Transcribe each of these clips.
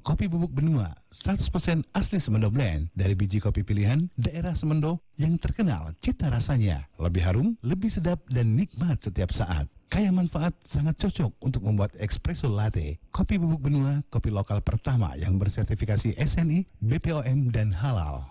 Kopi bubuk benua 100% asli Semendo Blend dari biji kopi pilihan daerah Semendo yang terkenal cita rasanya lebih harum, lebih sedap dan nikmat setiap saat. Kaya manfaat, sangat cocok untuk membuat espresso latte. Kopi bubuk benua, kopi lokal pertama yang bersertifikasi SNI, BPOM dan halal.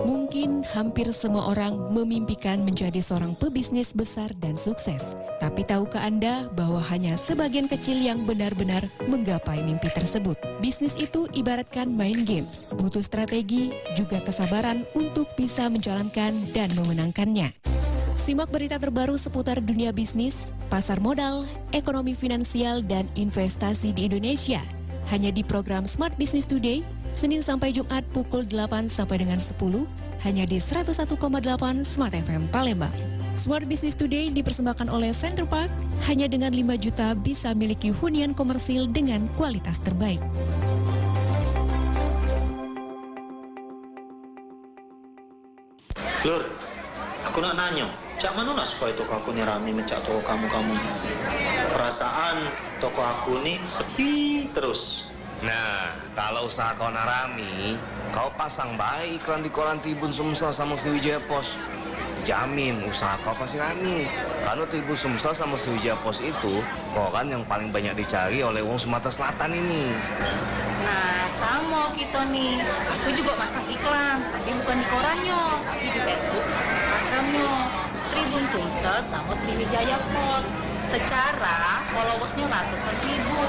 Mungkin hampir semua orang memimpikan menjadi seorang pebisnis besar dan sukses. Tapi tahukah Anda bahwa hanya sebagian kecil yang benar-benar menggapai mimpi tersebut? Bisnis itu ibaratkan main game, butuh strategi, juga kesabaran untuk bisa menjalankan dan memenangkannya. Simak berita terbaru seputar dunia bisnis, pasar modal, ekonomi finansial, dan investasi di Indonesia. Hanya di program Smart Business Today, Senin sampai Jumat pukul 8 sampai dengan 10, hanya di 101,8 Smart FM Palembang. Smart Business Today dipersembahkan oleh Center Park, hanya dengan 5 juta bisa miliki hunian komersil dengan kualitas terbaik. Lur, aku nak nanya, cak mana nak supaya toko aku ni rame mencak toko kamu-kamu? Perasaan toko aku ni sepi terus. Nah, kalau usaha kau nak rame, kau pasang baik iklan di koran Tribun Sumsel sama Sriwijaya Pos. Jamin usaha kau pasti rame. Karena Tribun Sumsel sama Sriwijaya Pos itu koran yang paling banyak dicari oleh wong Sumatera Selatan ini. Nah, sama kita nih. Aku juga masang iklan, tapi bukan di korannya, tapi di Facebook sama Instagramnya. Tribun Sumsel sama Sriwijaya Pos. Secara followersnya ratusan ribu.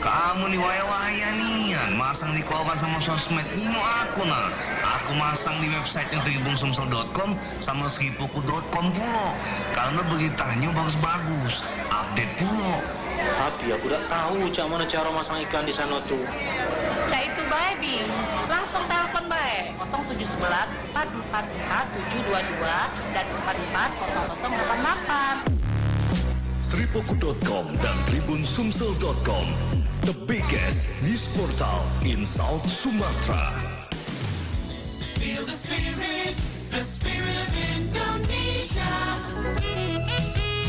Kamu nih waya-waya nih, masang di koran sama sosmed, nyino aku nah. Aku masang di website tribunSumsel.com sama sripuku.com pula. Karena beritanya bagus-bagus, update pula. Tapi aku tak tahu cak mana cara masang iklan di sana tuh. Cak itu baik, Bing. Langsung telepon baik. 0711 444 722 dan 440088. Sripuku.com dan TribunSumsel.com, the biggest news portal in South Sumatra. Feel the spirit of Indonesia.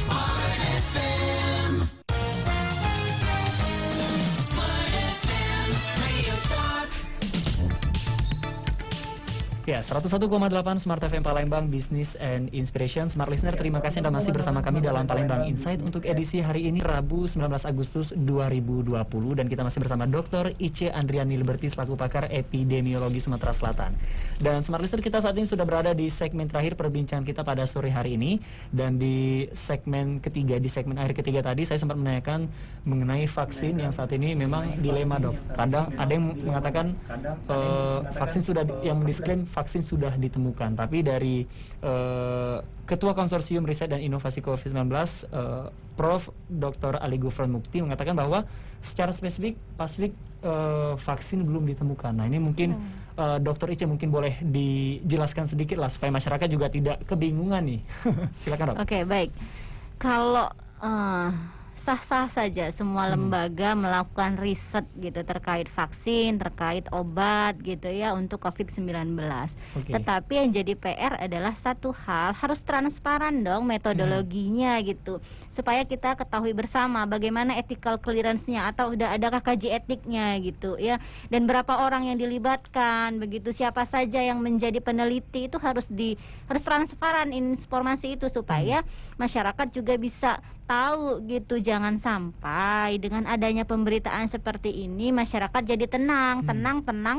Smart FM. Smart FM, Radio Talk. Ya, 101,8 Smart FM Palembang, Business and Inspiration. Smart Listener, terima kasih Anda masih bersama kami dalam Palembang Insight untuk edisi hari ini, Rabu 19 Agustus 2020. Dan kita masih bersama Dr. Ice Andriani Liberty selaku pakar epidemiologi Sumatera Selatan. Dan Smart Listener, kita saat ini sudah berada di segmen terakhir perbincangan kita pada sore hari ini. Dan di segmen ketiga, di segmen akhir ketiga tadi, saya sempat menanyakan mengenai vaksin yang saat ini memang dilema, Dok. Kadang ada yang mengatakan vaksin sudah, yang mendisklaim vaksin sudah ditemukan, tapi dari Ketua Konsorsium Riset dan Inovasi COVID-19, Prof. Dr. Ali Gufron Mukti mengatakan bahwa secara spesifik vaksin belum ditemukan. Nah, ini mungkin Dr. Ice mungkin boleh dijelaskan sedikit lah supaya masyarakat juga tidak kebingungan nih. Silakan, Dok. Oke, baik. Kalau sah-sah saja semua lembaga melakukan riset gitu terkait vaksin, terkait obat gitu ya untuk COVID-19. Tetapi yang jadi PR adalah satu hal, harus transparan dong metodologinya gitu. Supaya kita ketahui bersama bagaimana ethical clearance-nya atau udah adakah kaji etiknya gitu ya. Dan berapa orang yang dilibatkan, begitu siapa saja yang menjadi peneliti, itu harus transparan informasi itu supaya masyarakat juga bisa tahu gitu. Jangan sampai dengan adanya pemberitaan seperti ini masyarakat jadi tenang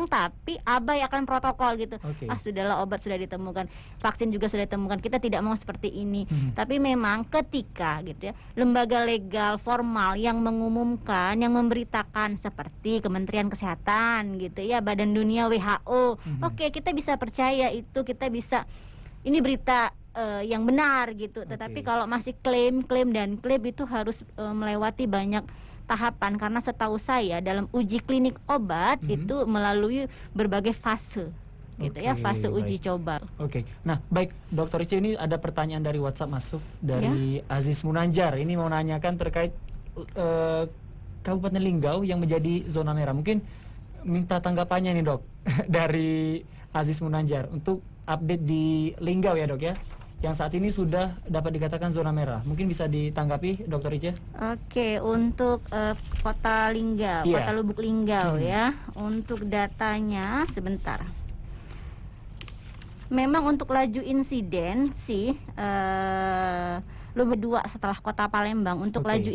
tapi abai akan protokol gitu. Sudahlah, obat sudah ditemukan, vaksin juga sudah ditemukan, kita tidak mau seperti ini. Tapi memang ketika gitu ya lembaga legal formal yang mengumumkan, yang memberitakan seperti Kementerian Kesehatan gitu ya, Badan Dunia, WHO, kita bisa percaya itu, kita bisa ini berita yang benar gitu. Tetapi kalau masih klaim itu harus melewati banyak tahapan, karena setahu saya dalam uji klinik obat itu melalui berbagai fase gitu ya, fase uji coba. Nah, baik Dokter Ice, ini ada pertanyaan dari WhatsApp masuk dari Aziz Munanjar. Ini mau nanyakan terkait Kabupaten Linggau yang menjadi zona merah. Mungkin minta tanggapannya nih, Dok, dari Aziz Munanjar untuk update di Linggau ya, Dok ya, yang saat ini sudah dapat dikatakan zona merah. Mungkin bisa ditanggapi, Dr. Ica? Oke, untuk Kota Linggau, Iya. Kota Lubuk Linggau ya. Untuk datanya sebentar. Memang untuk laju insiden sih Lubuk 2 setelah Kota Palembang untuk Oke. laju